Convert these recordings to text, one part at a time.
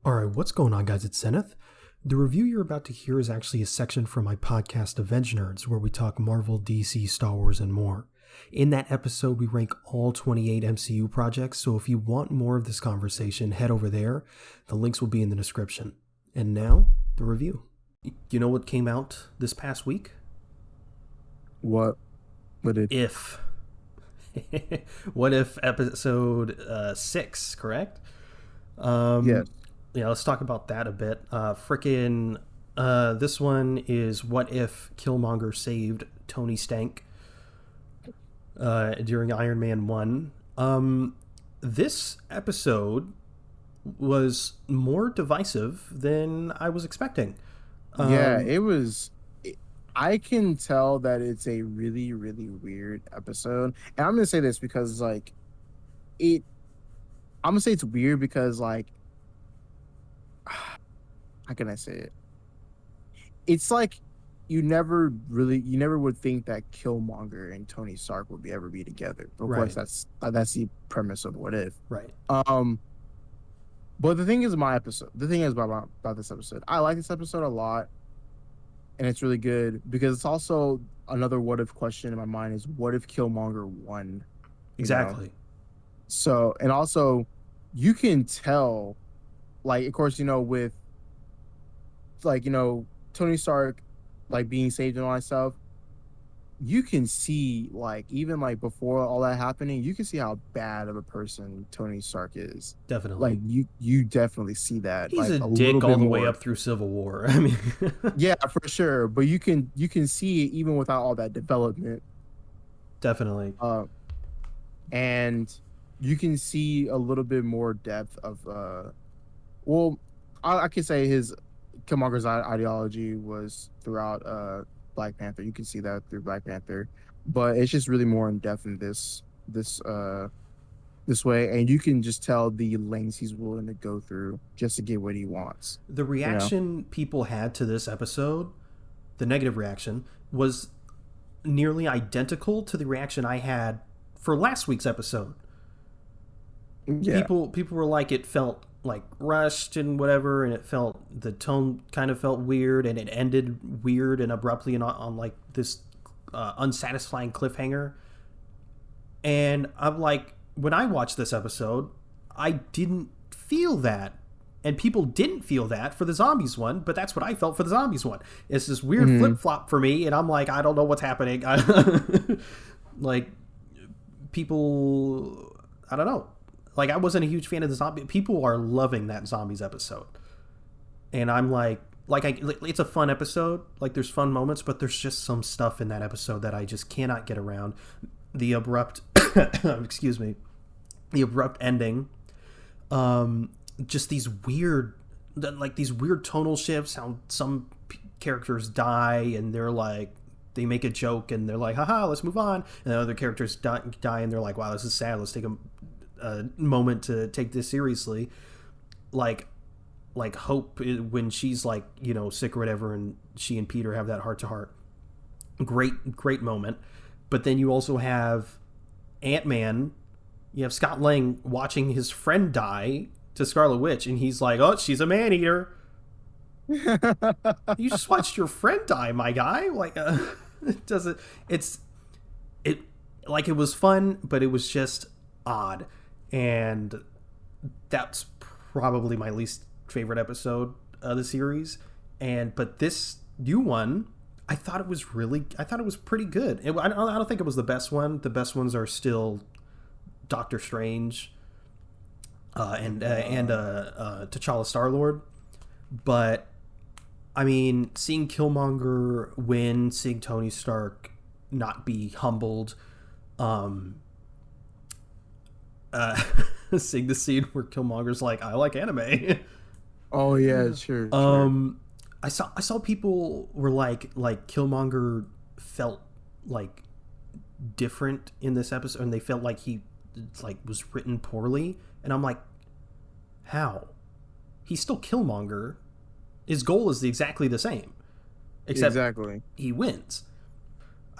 Alright, what's going on, guys? It's Zenith. The review you're about to hear is actually a section from my podcast, Avenge Nerds, where we talk Marvel, DC, Star Wars, and more. In that episode, we rank all 28 MCU projects, so if you want more of this conversation, head over there. The links will be in the description. And now, the review. You know what came out this past week? What? What did? If. What If episode 6, correct? Yes. Yeah, let's talk about that a bit. This one is what if Killmonger saved Tony Stank during Iron Man 1. This episode was more divisive than I was expecting. It was. I can tell that it's a really, really weird episode. And I'm going to say this because, I'm going to say it's weird because, how can I say it? It's like you never would think that Killmonger and Tony Stark would ever be together. Of course, that's the premise of What If. Right. But the thing is about this episode, I like this episode a lot, and it's really good because it's also another what if question in my mind is what if Killmonger won? Exactly. Know? So, and also you can tell, of course, with Tony Stark being saved and all that stuff, you can see even before all that happening, you can see how bad of a person Tony Stark is. Definitely. You definitely see that. He's a dick all the way up through Civil War. I mean, yeah, for sure. But you can see it even without all that development. Definitely. And you can see a little bit more depth of I could say Killmonger's ideology was throughout Black Panther. You can see that through Black Panther, but it's just really more in depth in this way, and you can just tell the lengths he's willing to go through just to get what he wants. The reaction people had to this episode, the negative reaction, was nearly identical to the reaction I had for last week's episode. Yeah. People were like, it felt rushed and whatever, and the tone kind of felt weird, and it ended weird and abruptly on this unsatisfying cliffhanger. And I'm like, when I watched this episode, I didn't feel that, and people didn't feel that for the zombies one, but that's what I felt for the zombies one. It's this weird flip-flop for me, and I'm like, I don't know what's happening. People, I don't know. I wasn't a huge fan of the zombie. People are loving that zombies episode. And I'm it's a fun episode. There's fun moments, but there's just some stuff in that episode that I just cannot get around. The abrupt, excuse me, the abrupt ending. Just these weird tonal shifts, how some characters die and they make a joke and they're like, haha, let's move on. And then other characters die and they're like, wow, this is sad. Let's take a moment to take this seriously. Hope when she's sick or whatever, and she and Peter have that heart-to-heart. Great moment. But then you also have Ant-Man. You have Scott Lang watching his friend die to Scarlet Witch, and he's like, oh, she's a man-eater. You just watched your friend die, my guy. It was fun, but it was just odd. And that's probably my least favorite episode of the series. But this new one, I thought it was pretty good. I don't think it was the best one. The best ones are still Doctor Strange and T'Challa Star-Lord. But I mean, seeing Killmonger win, seeing Tony Stark not be humbled, seeing the scene where Killmonger's like, I like anime. Oh yeah, sure. I saw people were like Killmonger felt different in this episode, and they felt like he was written poorly, and I'm like, how? He's still Killmonger. His goal is exactly the same, except he wins.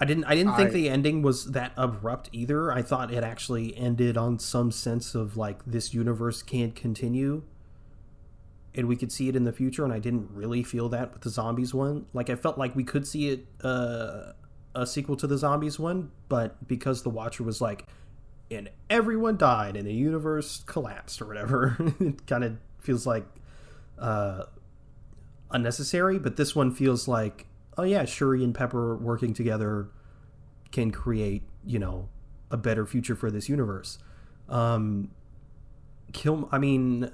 I didn't think the ending was that abrupt either. I thought it actually ended on some sense of this universe can't continue. and we could see it in the future, and I didn't really feel that with the zombies one. Like, I felt like we could see it a sequel to the zombies one, but because the Watcher was like, and everyone died and the universe collapsed or whatever, it kind of feels like unnecessary. But this one feels like, oh yeah, Shuri and Pepper working together can create, you know, a better future for this universe. I mean,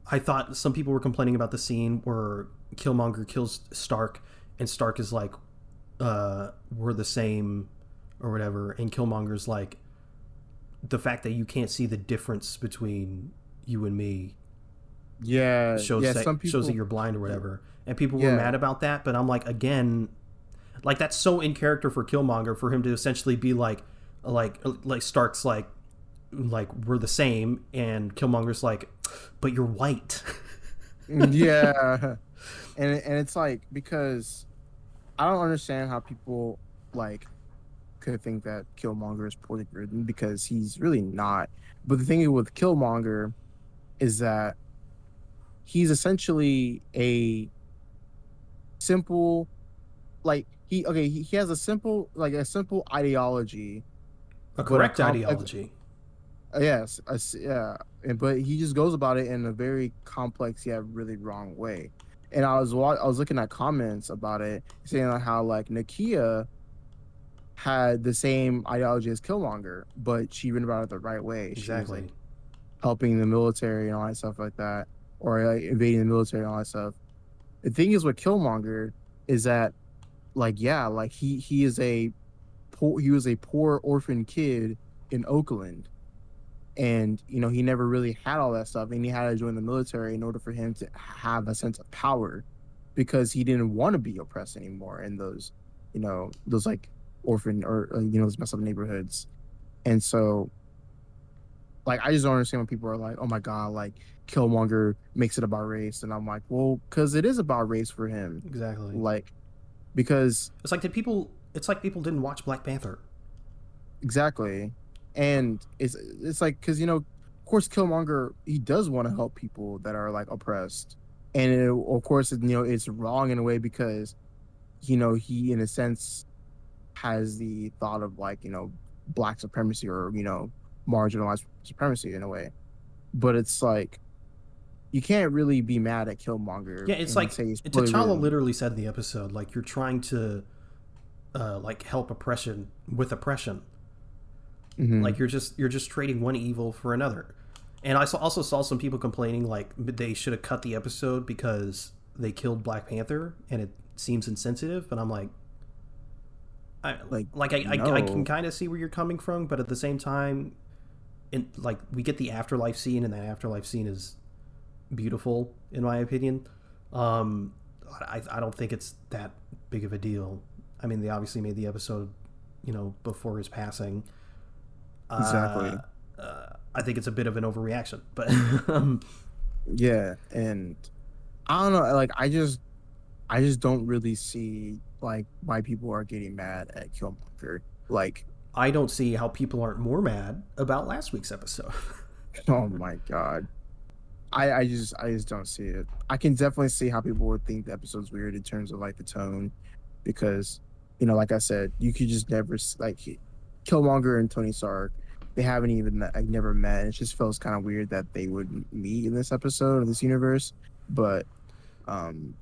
I thought some people were complaining about the scene where Killmonger kills Stark, and Stark is like, we're the same, or whatever, and Killmonger's like, the fact that you can't see the difference between you and me shows that you're blind or whatever. And people were mad about that, but I'm like, again, like, that's so in character for Killmonger, for him to essentially be like Stark's like we're the same, and Killmonger's like, but you're white. Yeah. And it's like, because I don't understand how people like could think that Killmonger is poorly written, because he's really not. But the thing with Killmonger is that he's essentially a simple, like, he has a simple ideology, A correct ideology. Yes, yeah, but he just goes about it in a very complex yet really wrong way. And I was looking at comments about it, saying like how like Nakia had the same ideology as Killmonger, but she went about it the right way. Exactly. She was like helping the military and all that stuff like that, or like invading the military and all that stuff. The thing is with Killmonger is that, like, yeah, like he was a poor orphan kid in Oakland, and you know, he never really had all that stuff, and he had to join the military in order for him to have a sense of power, because he didn't want to be oppressed anymore in those, you know, those like orphan, or you know, those messed up neighborhoods. And so, like, I just don't understand when people are like, oh my god, like Killmonger makes it about race. And I'm like, well, because it is about race for him. Exactly. Like, because it's like people didn't watch Black Panther. Exactly. And it's like, because, you know, of course Killmonger, he does want to help people that are like oppressed, and of course, you know, it's wrong in a way, because, you know, he in a sense has the thought of like, you know, black supremacy, or, you know, marginalized supremacy in a way. But it's like, you can't really be mad at Killmonger. Yeah, it's like T'Challa literally said in the episode, like, you're trying to like help oppression with oppression. Mm-hmm. Like, you're just trading one evil for another. And I also saw some people complaining like they should have cut the episode because they killed Black Panther and it seems insensitive. But I'm like, I can kind of see where you're coming from, but at the same time, like, we get the afterlife scene, and that afterlife scene is beautiful in my opinion. I don't think it's that big of a deal. I mean, they obviously made the episode, you know, before his passing. Exactly. I think it's a bit of an overreaction, but yeah, and I don't know, like, I just don't really see like why people are getting mad at Killmonger. Like, I don't see how people aren't more mad about last week's episode. Oh my god. I just don't see it. I can definitely see how people would think the episode's weird in terms of like the tone, because, you know, like I said, you could just never, like, Killmonger and Tony Stark, they haven't even never met. It just feels kind of weird that they would meet in this episode of this universe. But I mean,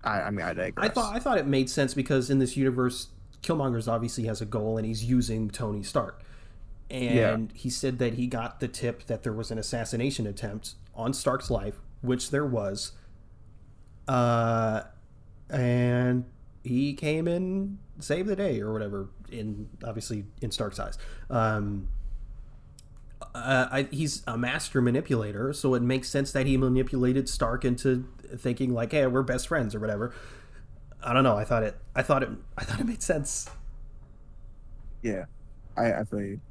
I digress. I thought it made sense, because in this universe, Killmonger's obviously has a goal, and he's using Tony Stark. And he said that he got the tip that there was an assassination attempt on Stark's life, which there was. And he came and saved the day, or whatever, obviously in Stark's eyes. He's a master manipulator, so it makes sense that he manipulated Stark into thinking like, hey, we're best friends or whatever. I don't know. I thought it made sense. Yeah, I feel you.